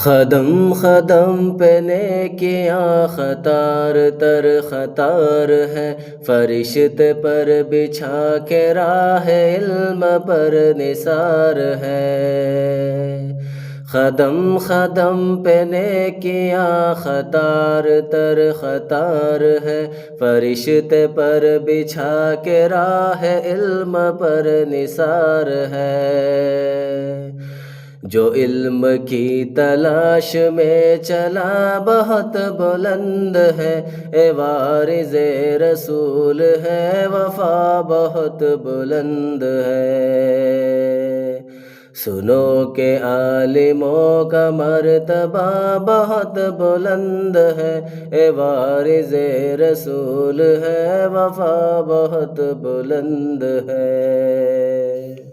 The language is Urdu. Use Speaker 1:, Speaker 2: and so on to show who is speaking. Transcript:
Speaker 1: قدم قدم پہ نیکیاں قطار تر قطار ہے، فرشتے پر بچھا کے راہ علم پر نثار ہے۔ قدم قدم پہ نیکیاں قطار تر قطار ہے، فرشتے پر بچھا کے راہ علم پر نثار ہے۔ جو علم کی تلاش میں چلا بہت بلند ہے، اے وارث رسول ہے، وفا بہت بلند ہے۔ سنو کہ عالموں کا مرتبہ بہت بلند ہے، اے وارث رسول ہے، وفا بہت بلند ہے۔